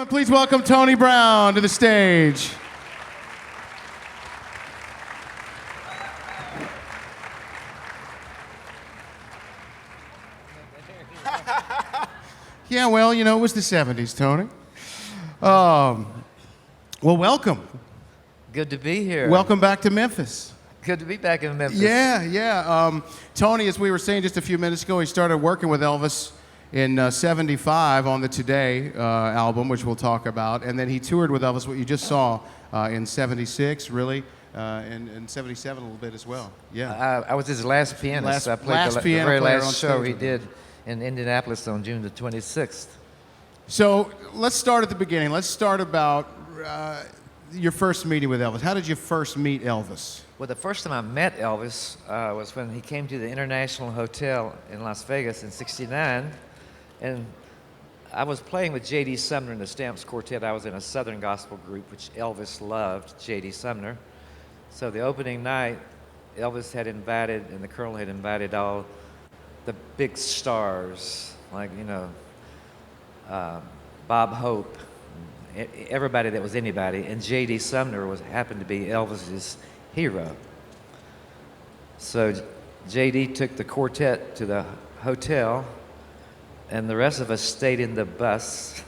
everyone, please welcome Tony Brown to the stage. Yeah, well, you know, it was the 70s, Tony. Well, welcome. Good to be here. Welcome back to Memphis. Good to be back in Memphis. Yeah. Tony, as we were saying just a few minutes ago, he started working with Elvis in 75 on the Today album, which we'll talk about. And then he toured with Elvis, what you just saw, in 76, really, and 77 a little bit as well. Yeah. I was his last pianist. I played the very last show he did in Indianapolis on June the 26th. So let's start at the beginning. Let's start about your first meeting with Elvis. How did you first meet Elvis? Well, the first time I met Elvis was when he came to the International Hotel in Las Vegas in '69, and I was playing with J.D. Sumner in the Stamps Quartet. I was in a Southern gospel group, which Elvis loved, J.D. Sumner. So the opening night, Elvis had invited, and the Colonel had invited all the big stars, like, you know, Bob Hope, everybody that was anybody, and J.D. Sumner happened to be Elvis's hero. So J.D. took the quartet to the hotel, and the rest of us stayed in the bus.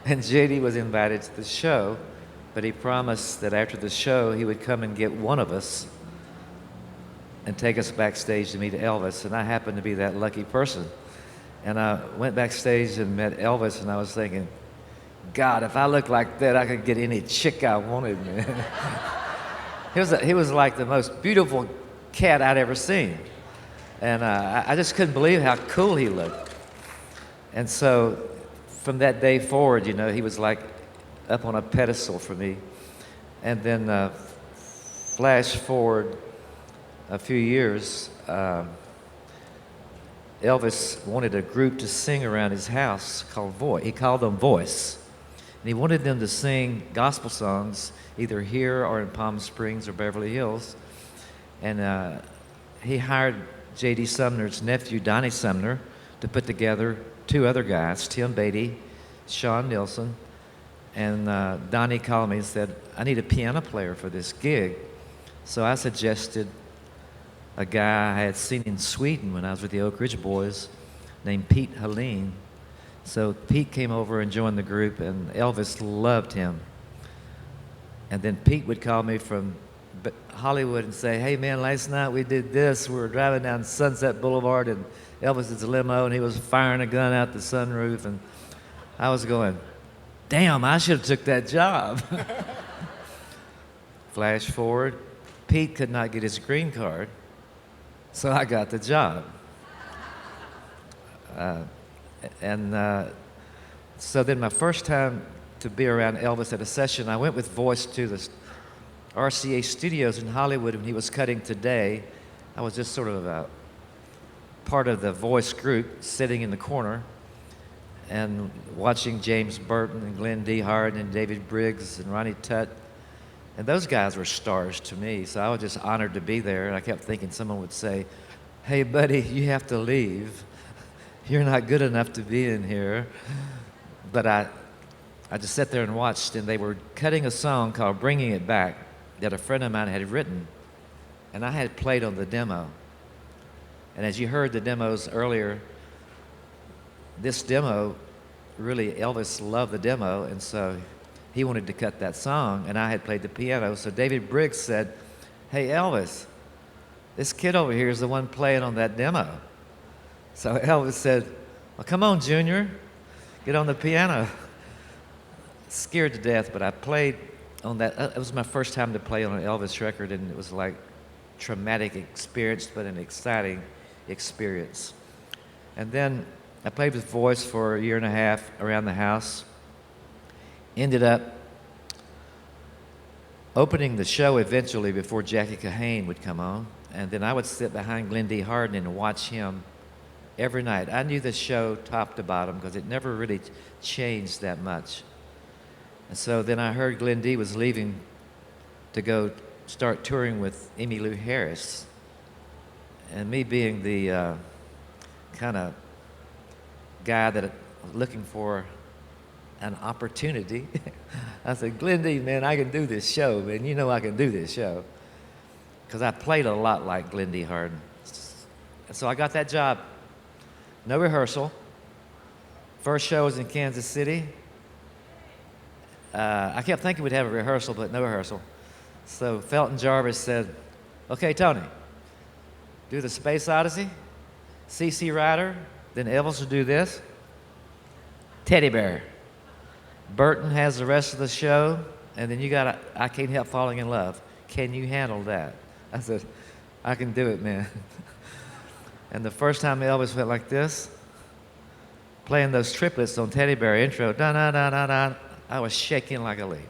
And J.D. was invited to the show, but he promised that after the show he would come and get one of us and take us backstage to meet Elvis, and I happened to be that lucky person. And I went backstage and met Elvis, and I was thinking, God, if I looked like that, I could get any chick I wanted, man. He was like the most beautiful cat I'd ever seen. And I just couldn't believe how cool he looked. And so from that day forward, you know, he was like up on a pedestal for me. And then flash forward a few years, Elvis wanted a group to sing around his house called Voice. He called them Voice. And he wanted them to sing gospel songs either here or in Palm Springs or Beverly Hills. And he hired J.D. Sumner's nephew, Donnie Sumner, to put together two other guys, Tim Beatty, Sean Nilsson. And Donnie called me and said, I need a piano player for this gig. So I suggested a guy I had seen in Sweden when I was with the Oak Ridge Boys named Pete Helene. So Pete came over and joined the group, and Elvis loved him. And then Pete would call me from Hollywood and say, hey man, last night we did this. We were driving down Sunset Boulevard in Elvis's limo, and he was firing a gun out the sunroof, and I was going, damn, I should have took that job. Flash forward, Pete could not get his green card, so I got the job. So then my first time to be around Elvis at a session, I went with Voice to the RCA studios in Hollywood when he was cutting Today. I was just sort of a part of the Voice group, sitting in the corner and watching James Burton and Glenn D. Hart and David Briggs and Ronnie Tutt. And those guys were stars to me, so I was just honored to be there. And I kept thinking someone would say, hey buddy, you have to leave. You're not good enough to be in here. But I just sat there and watched, and they were cutting a song called Bringing It Back that a friend of mine had written, and I had played on the demo. And as you heard the demos earlier, this demo, really, Elvis loved the demo, and so he wanted to cut that song, and I had played the piano. So David Briggs said, hey Elvis, this kid over here is the one playing on that demo. So Elvis said, well, come on, Junior, get on the piano. Scared to death, but I played on that. It was my first time to play on an Elvis record, and it was like a traumatic experience, but an exciting experience. And then I played with Voice for a year and a half around the house. Ended up opening the show eventually before Jackie Kahane would come on, and then I would sit behind Glenn D. Hardin and watch him every night. I knew the show top to bottom because it never really changed that much. And so then I heard Glenn D. was leaving to go start touring with Emmylou Harris. And me being the kind of guy that looking for an opportunity. I said, Glendy, man, I can do this show, man. You know I can do this show. Because I played a lot like Glendy Harden. So I got that job. No rehearsal. First show was in Kansas City. I kept thinking we'd have a rehearsal, but no rehearsal. So Felton Jarvis said, okay, Tony, do the Space Odyssey, CC Rider, then Elvis will do this. Teddy Bear. Burton has the rest of the show, and then you got I Can't Help Falling in Love. Can you handle that? I said, I can do it, man. And the first time Elvis went like this, playing those triplets on Teddy Bear intro, da-da-da-da-da, I was shaking like a leaf.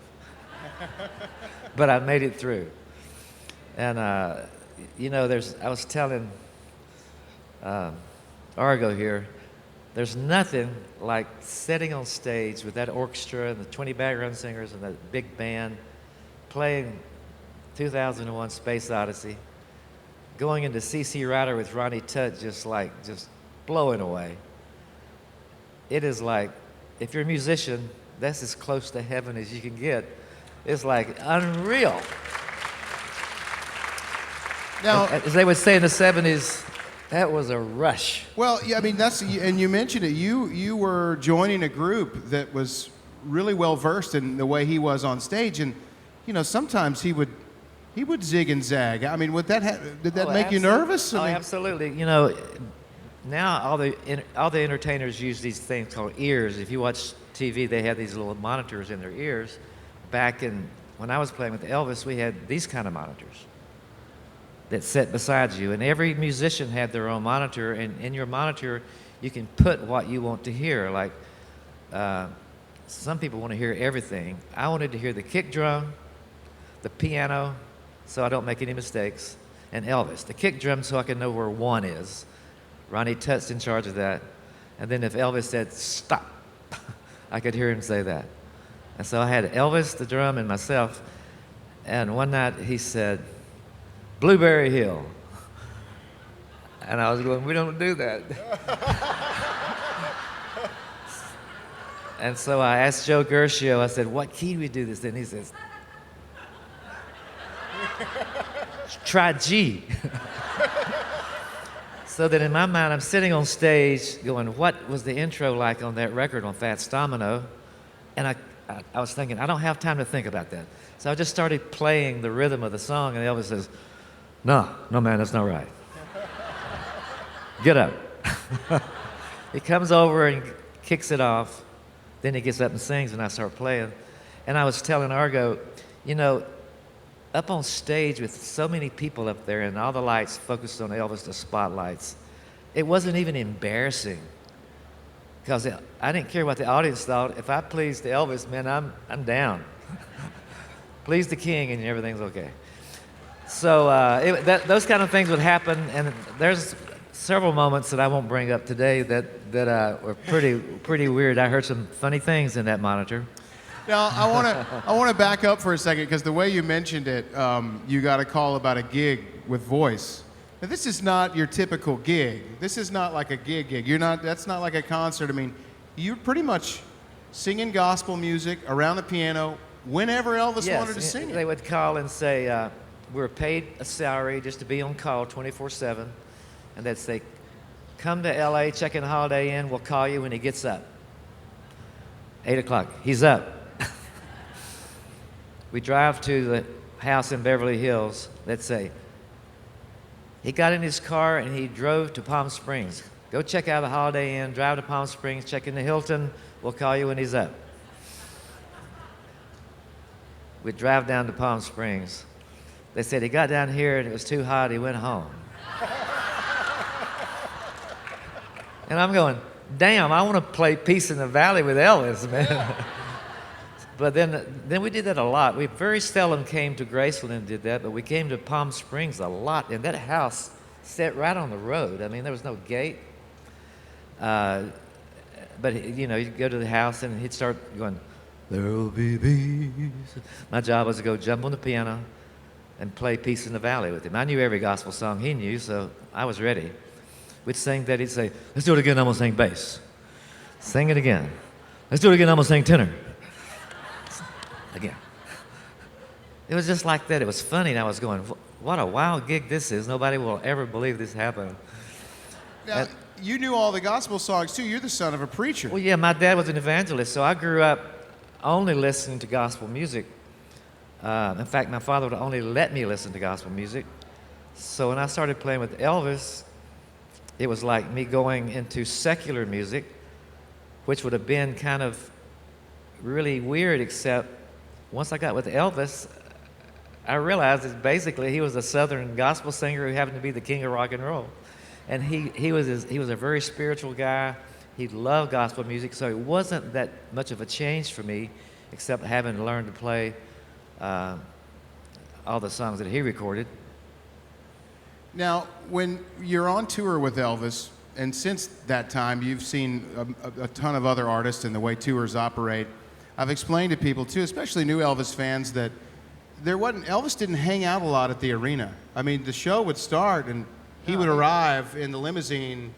But I made it through. And, you know, I was telling Argo here, there's nothing like sitting on stage with that orchestra and the 20 background singers and that big band playing 2001 Space Odyssey, going into CC Rider with Ronnie Tutt just blowing away. It is like, if you're a musician, that's as close to heaven as you can get. It's like unreal. Now, as they would say in the 70s, that was a rush. well, yeah, I mean, and you mentioned it. You were joining a group that was really well versed in the way he was on stage, and you know, sometimes he would zig and zag. I mean, did that make you nervous? Oh, absolutely. You know, now all the entertainers use these things called ears. If you watch TV, they have these little monitors in their ears. Back when I was playing with Elvis, we had these kind of monitors that sat beside you, and every musician had their own monitor, and in your monitor you can put what you want to hear. Like some people want to hear everything. I wanted to hear the kick drum, the piano, so I don't make any mistakes, and Elvis. The kick drum so I can know where one is. Ronnie Tutt's in charge of that. And then if Elvis said stop, I could hear him say that. And so I had Elvis, the drum, and myself, and one night he said, Blueberry Hill. And I was going, we don't do that. And so I asked Joe Gershio, I said, what key do we do this in? He says, try G. So that in my mind, I'm sitting on stage going, what was the intro like on that record on Fats Domino? And I was thinking, I don't have time to think about that. So I just started playing the rhythm of the song, and Elvis says, no, man, that's not right. Get up. He comes over and kicks it off. Then he gets up and sings, and I start playing. And I was telling Argo, you know, up on stage with so many people up there and all the lights focused on Elvis, the spotlights, it wasn't even embarrassing. Because I didn't care what the audience thought. If I pleased Elvis, man, I'm down. Please the king, and everything's okay. So those kind of things would happen, and there's several moments that I won't bring up today that were pretty weird. I heard some funny things in that monitor. Now I want to back up for a second, because the way you mentioned it, you got a call about a gig with Voice. Now, this is not your typical gig. This is not like a gig. That's not like a concert. I mean, you're pretty much singing gospel music around the piano whenever Elvis wanted to sing it. They would call and say, we're paid a salary just to be on call 24/7. And they'd say, come to LA, check in Holiday Inn, we'll call you when he gets up. 8 o'clock, he's up. We drive to the house in Beverly Hills. They'd say, he got in his car and he drove to Palm Springs. Go check out the Holiday Inn, drive to Palm Springs, check in the Hilton, we'll call you when he's up. We'd drive down to Palm Springs. They said he got down here and it was too hot, he went home. And I'm going, damn, I want to play Peace in the Valley with Elvis, man. But then we did that a lot. We very seldom came to Graceland and did that, but we came to Palm Springs a lot. And that house sat right on the road. I mean, there was no gate. But, you know, you'd go to the house and he'd start going, there'll be peace. My job was to go jump on the piano and play Peace in the Valley with him. I knew every gospel song he knew, so I was ready. We'd sing that, he'd say, let's do it again, I'm gonna sing bass. Sing it again. Let's do it again. I'm gonna sing tenor. Again. It was just like that. It was funny, and I was going, what a wild gig this is. Nobody will ever believe this happened. Now, you knew all the gospel songs, too. You're the son of a preacher. Well, yeah, my dad was an evangelist, so I grew up only listening to gospel music. In fact, my father would only let me listen to gospel music. So when I started playing with Elvis, it was like me going into secular music, which would have been kind of really weird, except once I got with Elvis, I realized that basically he was a Southern gospel singer who happened to be the king of rock and roll. And he was a very spiritual guy. He loved gospel music, so it wasn't that much of a change for me, except having learned to play all the songs that he recorded. Now, when you're on tour with Elvis, and since that time you've seen a ton of other artists and the way tours operate, I've explained to people too, especially new Elvis fans, that Elvis didn't hang out a lot at the arena. I mean, the show would start and he would arrive in the limousine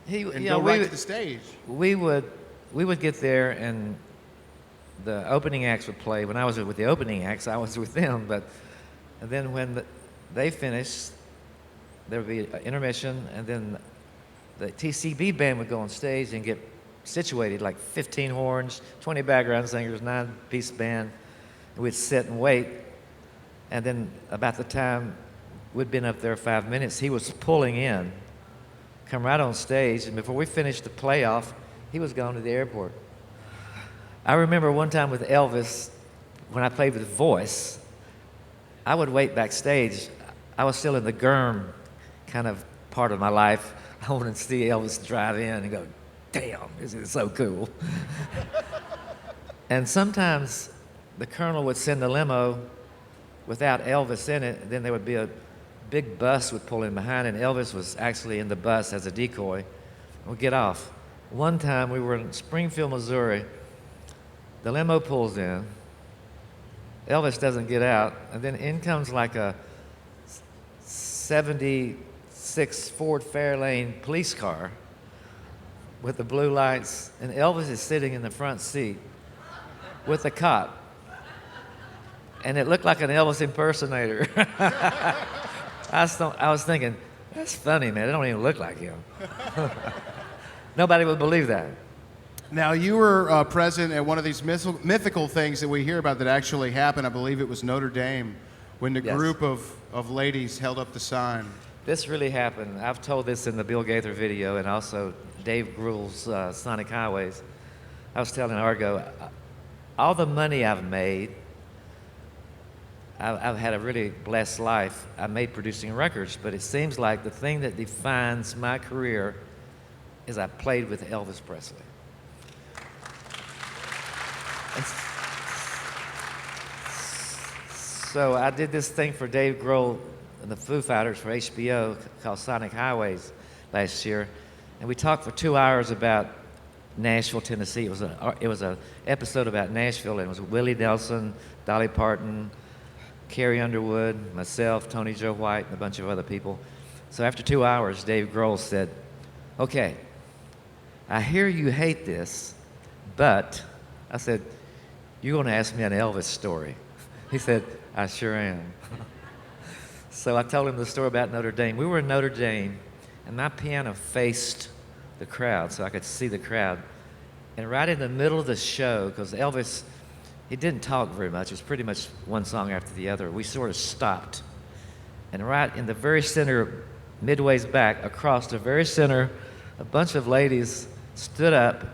and go right to the stage. We would get there, and the opening acts would play. When I was with the opening acts, I was with them. And then when they finished, there would be an intermission, and then the TCB band would go on stage and get situated, like 15 horns, 20 background singers, 9-piece band. And we'd sit and wait. And then about the time we'd been up there 5 minutes, he was pulling in, come right on stage, and before we finished the playoff, he was gone to the airport. I remember one time with Elvis, when I played with Voice, I would wait backstage. I was still in the Gurm kind of part of my life. I wanted to see Elvis drive in and go, damn, this is so cool. And sometimes the Colonel would send the limo without Elvis in it, and then there would be a big bus would pull in behind, and Elvis was actually in the bus as a decoy. We'd get off. One time we were in Springfield, Missouri. The limo pulls in. Elvis doesn't get out, and then in comes like a 76 Ford Fairlane police car with the blue lights, and Elvis is sitting in the front seat with a cop. And it looked like an Elvis impersonator. I was thinking, that's funny, man. It don't even look like him. Nobody would believe that. Now, you were present at one of these mythical things that we hear about that actually happened. I believe it was Notre Dame, when the group of ladies held up the sign. This really happened. I've told this in the Bill Gaither video and also Dave Grohl's Sonic Highways. I was telling Argo, all the money I've made, I've had a really blessed life. I made producing records, but it seems like the thing that defines my career is I played with Elvis Presley. And so I did this thing for Dave Grohl and the Foo Fighters for HBO called Sonic Highways last year, and we talked for 2 hours about Nashville, Tennessee. It was an episode about Nashville, and it was Willie Nelson, Dolly Parton, Carrie Underwood, myself, Tony Joe White, and a bunch of other people. So after 2 hours, Dave Grohl said, okay, I hear you hate this, but, I said, you're going to ask me an Elvis story. He said, I sure am. So I told him the story about Notre Dame. We were in Notre Dame, and my piano faced the crowd, so I could see the crowd. And right in the middle of the show, because Elvis, he didn't talk very much. It was pretty much one song after the other. We sort of stopped. And right in the very center, midway's back, across the very center, a bunch of ladies stood up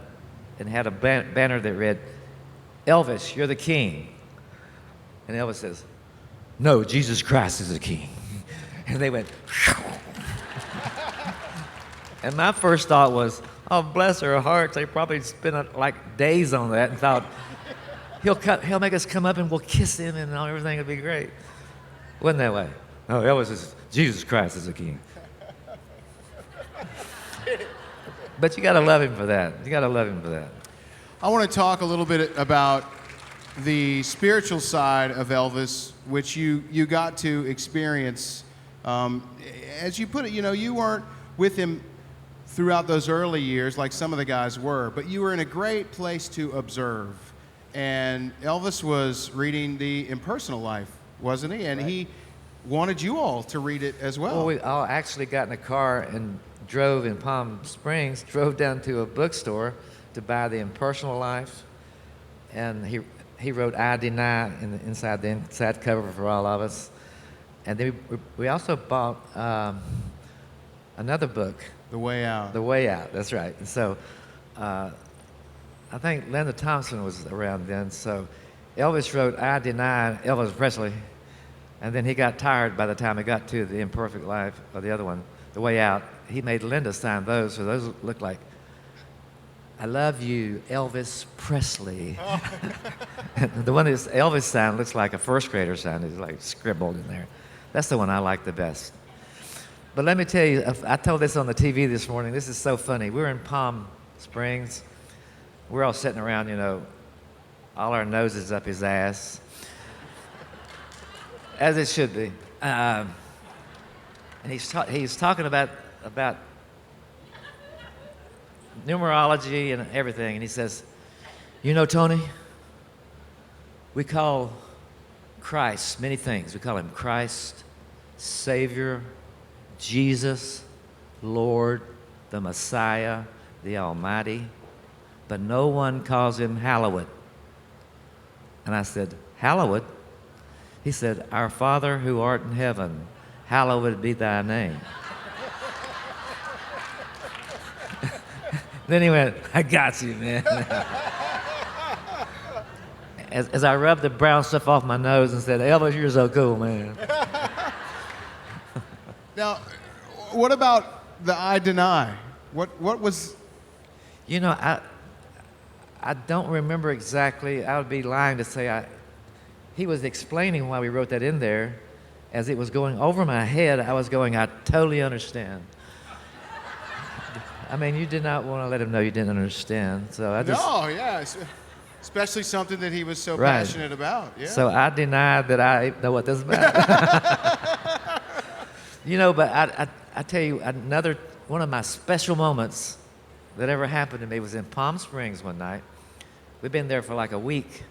and had a banner that read, Elvis, you're the king. And Elvis says, no, Jesus Christ is the king. And they went, and my first thought was, oh, bless her heart. They probably spent like days on that and thought, he'll make us come up and we'll kiss him and everything will be great. Wasn't that way? No, Elvis is, Jesus Christ is the king. But you got to love him for that. You got to love him for that. I want to talk a little bit about the spiritual side of Elvis, which you got to experience. As you put it, you weren't with him throughout those early years, like some of the guys were, but you were in a great place to observe. And Elvis was reading the Impersonal Life, wasn't he? And he wanted you all to read it as well. Well, we all actually got in a car and drove in Palm Springs, drove down to a bookstore to buy the Impersonal Life. And he wrote I Deny inside the inside cover for all of us. And then we also bought another book. The Way Out. The Way Out, that's right. And so I think Linda Thompson was around then. So Elvis wrote I Deny, Elvis Presley. And then he got tired by the time he got to The Imperfect Life, or the other one, The Way Out. He made Linda sign those, so those looked like, I love you, Elvis Presley. Oh. The one that Elvis signed looks like a first grader signed. It's like scribbled in there. That's the one I like the best. But let me tell you, I told this on the TV this morning. This is so funny. We were in Palm Springs. We're all sitting around, you know, all our noses up his ass, as it should be. And he's talking about numerology and everything, and he says, you know, Tony, we call Christ many things. We call him Christ, Savior, Jesus, Lord, the Messiah, the Almighty, but no one calls him Hallowed. And I said, Hallowed? He said, our Father who art in heaven, hallowed be thy name. Then he went, I got you, man. As I rubbed the brown stuff off my nose and said, Elvis, you're so cool, man. Now, what about the I Deny? What was... You know, I don't remember exactly. I would be lying to say he was explaining why we wrote that in there. As it was going over my head, I was going, I totally understand. I mean, you did not want to let him know you didn't understand. So I just... No, yeah. Especially something that he was so passionate about. Yeah. So I denied that I know what this is about. You know, but I tell you, another one of my special moments that ever happened to me was in Palm Springs one night. We'd been there for like a week.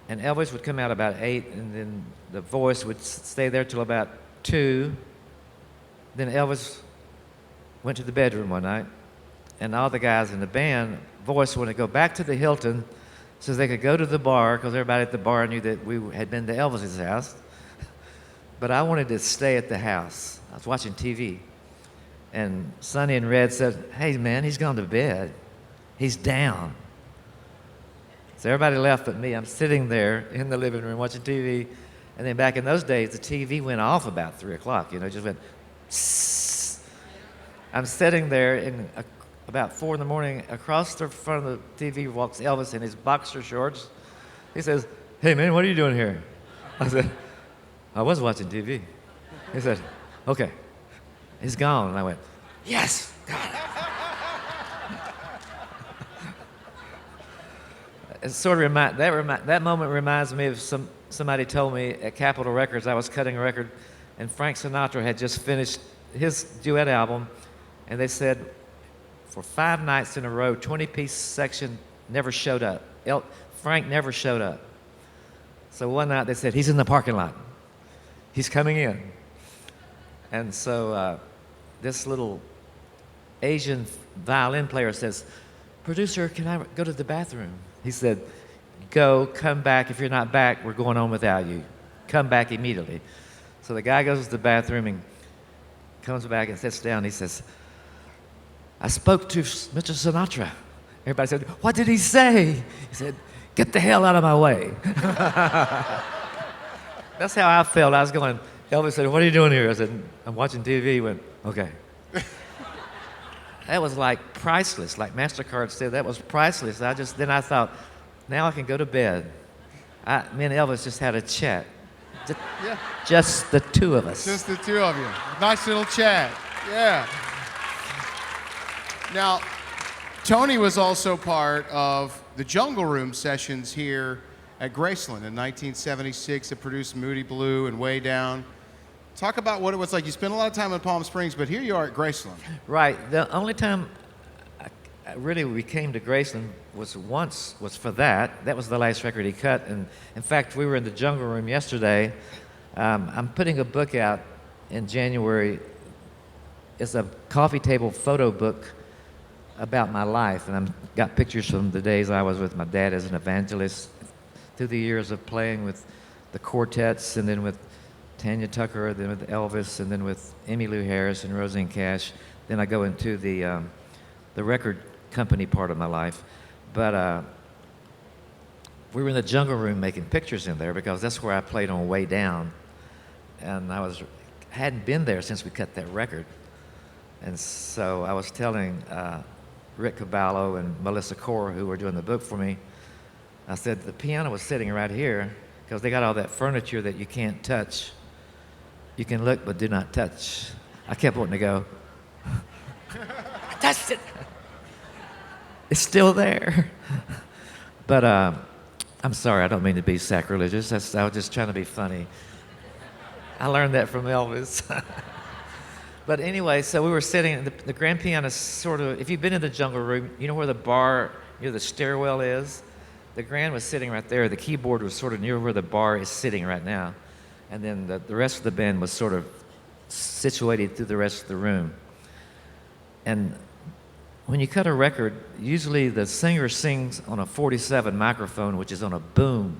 And Elvis would come out about 8, and then the voice would stay there till about 2. Then Elvis went to the bedroom one night, and all the guys in the band, voice wanted to go back to the Hilton so they could go to the bar, because everybody at the bar knew that we had been to Elvis's house. But I wanted to stay at the house. I was watching TV, and Sonny and Red said, hey, man, he's gone to bed. He's down. So everybody left but me. I'm sitting there in the living room watching TV, and then back in those days, the TV went off about 3 o'clock. You know, it just went, sss. I'm sitting there, and about 4 in the morning, across the front of the TV walks Elvis in his boxer shorts. He says, hey, man, what are you doing here? I said, I was watching TV. He said, okay. He's gone. And I went, yes, got it. It sort of that moment reminds me of somebody told me at Capitol Records, I was cutting a record, and Frank Sinatra had just finished his duet album, and they said for 5 nights in a row, 20-piece section never showed up. Frank never showed up. So one night they said, he's in the parking lot. He's coming in. And so this little Asian violin player says, producer, can I go to the bathroom? He said, go, come back. If you're not back, we're going on without you. Come back immediately. So the guy goes to the bathroom and comes back and sits down. He says, I spoke to Mr. Sinatra. Everybody said, what did he say? He said, get the hell out of my way. That's how I felt. I was going, Elvis said, what are you doing here? I said, I'm watching TV. He went, okay. That was like priceless. Like MasterCard said, that was priceless. Then I thought, now I can go to bed. Me and Elvis just had a chat. Just the two of us. Just the two of you. Nice little chat. Yeah. Now, Tony was also part of the Jungle Room sessions here at Graceland in 1976 that produced Moody Blue and Way Down. Talk about what it was like. You spent a lot of time in Palm Springs, but here you are at Graceland. Right. The only time we came to Graceland was for that. That was the last record he cut. And in fact, we were in the Jungle Room yesterday. I'm putting a book out in January. It's a coffee table photo book about my life, and I've got pictures from the days I was with my dad as an evangelist, through the years of playing with the quartets, and then with Tanya Tucker, then with Elvis, and then with Emmylou Harris and Roseanne Cash. Then I go into the record company part of my life. But we were in the Jungle Room making pictures in there because that's where I played on Way Down, and hadn't been there since we cut that record. And so I was telling Rick Caballo and Melissa Core, who were doing the book for me, I said, the piano was sitting right here because they got all that furniture that you can't touch. You can look, but do not touch. I kept wanting to go, I touched it. It's still there. But I'm sorry, I don't mean to be sacrilegious. I was just trying to be funny. I learned that from Elvis. But anyway, so we were sitting, the grand piano sort of, if you've been in the Jungle Room, you know where the bar, near the stairwell is? The grand was sitting right there. The keyboard was sort of near where the bar is sitting right now. And then the rest of the band was sort of situated through the rest of the room. And when you cut a record, usually the singer sings on a 47 microphone, which is on a boom.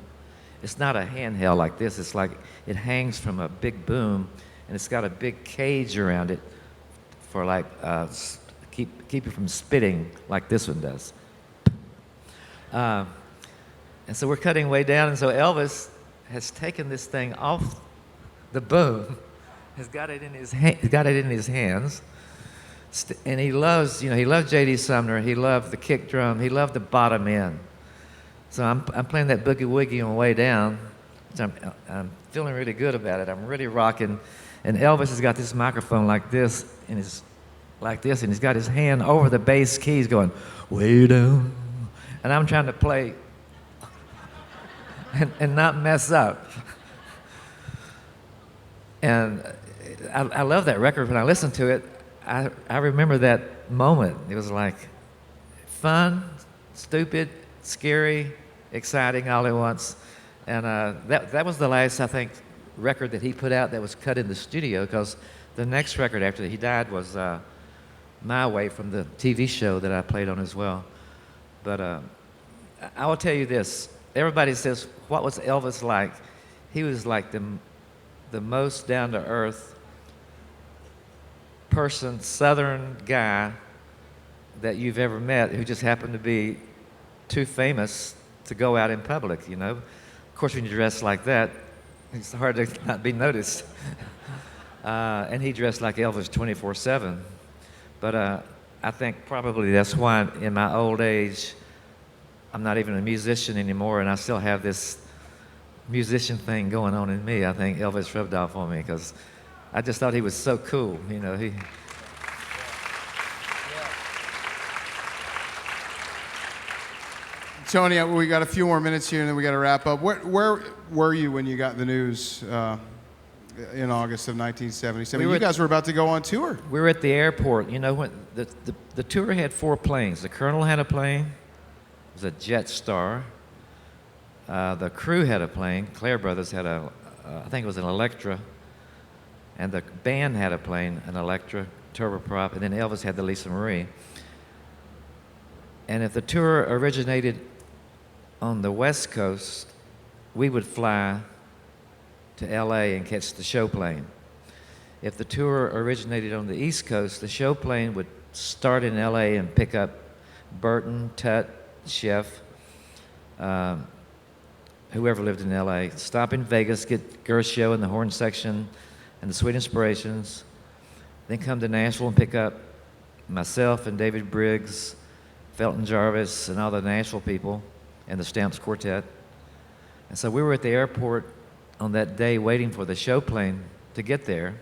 It's not a handheld like this. It's like it hangs from a big boom, and it's got a big cage around it for like keep you from spitting like this one does. And so we're cutting Way Down, and so Elvis has taken this thing off the boom, has got it in his hands, and he loves J.D. Sumner, he loved the kick drum, he loved the bottom end. So I'm playing that boogie woogie on Way Down, which I'm feeling really good about it. I'm really rocking, and Elvis has got this microphone like this, and he's got his hand over the bass keys going, way down, and I'm trying to play and not mess up. And I love that record. When I listen to it, I remember that moment. It was like fun, stupid, scary, exciting all at once. And that was the last, I think, record that he put out that was cut in the studio, because the next record after he died was My Way from the TV show that I played on as well. But I will tell you this. Everybody says, what was Elvis like? He was like the most down-to-earth person, Southern guy that you've ever met, who just happened to be too famous to go out in public, you know. Of course, when you dress like that, it's hard to not be noticed. And he dressed like Elvis 24/7. But I think probably that's why in my old age, I'm not even a musician anymore, and I still have this musician thing going on in me. I think Elvis rubbed off on me because I just thought he was so cool, you know. Tony, we got a few more minutes here, and then we got to wrap up. Where were you when you got the news in August of 1977? You guys were about to go on tour. We were at the airport. You know, when the tour had 4 planes. The Colonel had a plane. It was a Jetstar. The crew had a plane. Claire Brothers had I think it was an Electra. And the band had a plane, an Electra turboprop, and then Elvis had the Lisa Marie. And if the tour originated on the West Coast, we would fly to LA and catch the show plane. If the tour originated on the East Coast, the show plane would start in LA and pick up Burton, Tut, Chef, whoever lived in LA, stop in Vegas, get Gershio and the horn section and the Sweet Inspirations, then come to Nashville and pick up myself and David Briggs, Felton Jarvis, and all the Nashville people, and the Stamps Quartet. And so we were at the airport on that day waiting for the show plane to get there.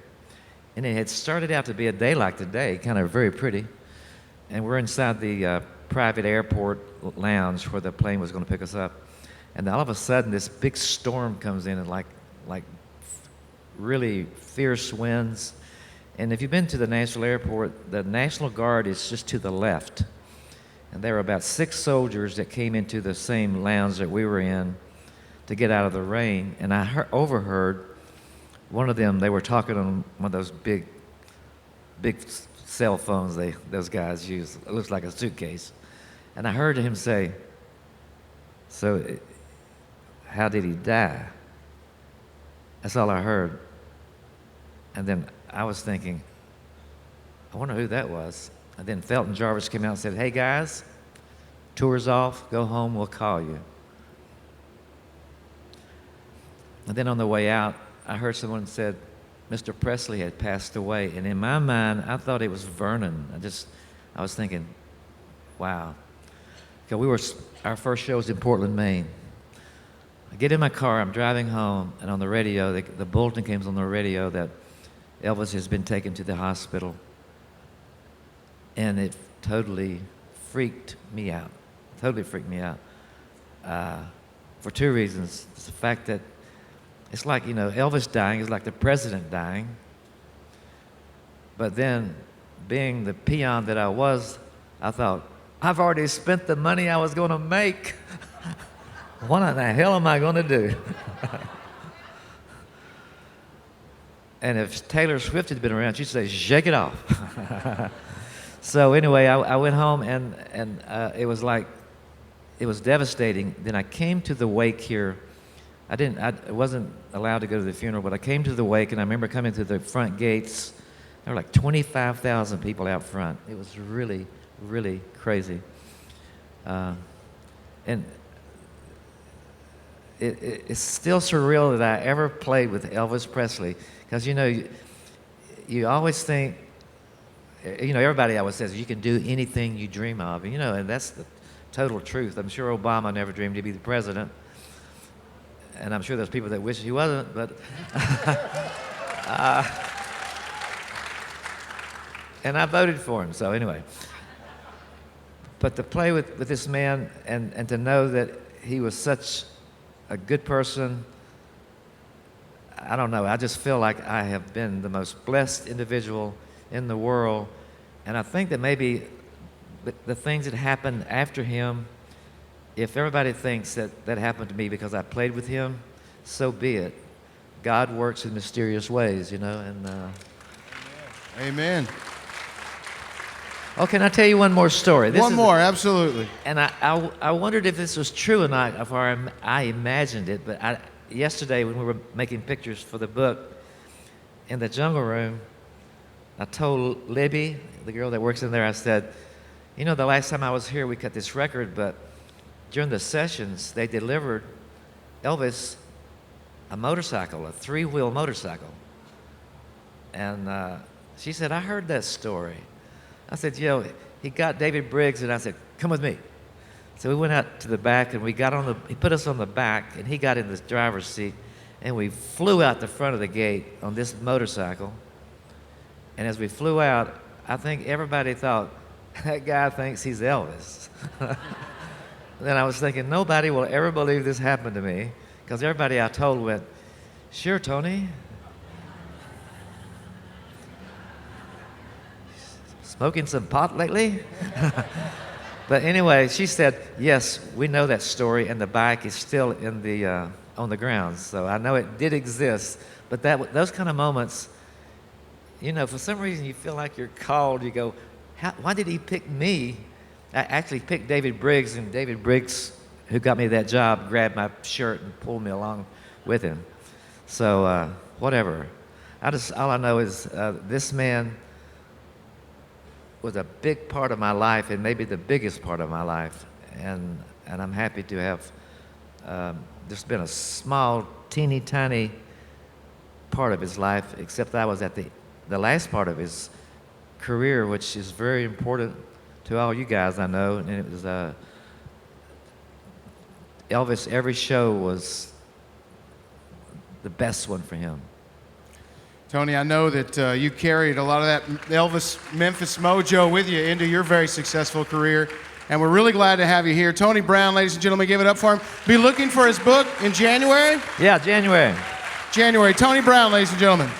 And it had started out to be a day like today, kind of very pretty. And we're inside the private airport lounge where the plane was going to pick us up. And all of a sudden, this big storm comes in and like really fierce winds. And if you've been to the Nashville airport, the National Guard is just to the left. And there were about 6 soldiers that came into the same lounge that we were in to get out of the rain. And I overheard one of them, they were talking on one of those big cell phones those guys use. It looks like a suitcase. And I heard him say, "So, how did he die?" That's all I heard. And then I was thinking, I wonder who that was. And then Felton Jarvis came out and said, "Hey guys, tour's off, go home, we'll call you." And then on the way out, I heard someone said Mr. Presley had passed away. And in my mind, I thought it was Vernon. I was thinking, wow. Because our first show was in Portland, Maine. I get in my car, I'm driving home, and on the radio, the bulletin comes on the radio that Elvis has been taken to the hospital. And it totally freaked me out. For 2 reasons. It's the fact that it's like, Elvis dying is like the president dying. But then, being the peon that I was, I thought, I've already spent the money I was going to make. What in the hell am I going to do? And if Taylor Swift had been around, she'd say, "Shake it off." So anyway, I went home, and it was devastating. Then I came to the wake here. I wasn't allowed to go to the funeral, but I came to the wake, and I remember coming to the front gates. There were like 25,000 people out front. It was really, really crazy. And it's still surreal that I ever played with Elvis Presley, because you always think, everybody always says you can do anything you dream of, and that's the total truth. I'm sure Obama never dreamed to be the president, and I'm sure there's people that wish he wasn't, but and I voted for him, so anyway. But to play with this man and to know that he was such a good person, I don't know, I just feel like I have been the most blessed individual in the world. And I think that maybe the things that happened after him, if everybody thinks that happened to me because I played with him, so be it. God works in mysterious ways, and... Amen. Oh, can I tell you one more story? One more, absolutely. And I wondered if this was true or not, if I imagined it, but yesterday when we were making pictures for the book, in the jungle room, I told Libby, the girl that works in there, I said, the last time I was here, we cut this record, but during the sessions, they delivered Elvis a motorcycle, a 3-wheel motorcycle. And she said, "I heard that story." I said, he got David Briggs, and I said, "Come with me." So we went out to the back, and he put us on the back, and he got in the driver's seat, and we flew out the front of the gate on this motorcycle. And as we flew out, I think everybody thought, that guy thinks he's Elvis. Then I was thinking, nobody will ever believe this happened to me, because everybody I told went, "Sure, Tony. Smoking some pot lately?" But anyway, she said, "Yes, we know that story, and the bike is still on the grounds." So I know it did exist. But those kind of moments, for some reason you feel like you're called. You go, why did he pick me? I actually picked David Briggs, and David Briggs, who got me that job, grabbed my shirt and pulled me along with him. So whatever. All I know is this man was a big part of my life, and maybe the biggest part of my life, and I'm happy to have just been a small, teeny tiny part of his life, except that I was at the last part of his career, which is very important to all you guys, I know, and it was Elvis. Every show was the best one for him. Tony, I know that you carried a lot of that Elvis Memphis mojo with you into your very successful career, and we're really glad to have you here. Tony Brown, ladies and gentlemen, give it up for him. Be looking for his book in January? Yeah, January. January. Tony Brown, ladies and gentlemen.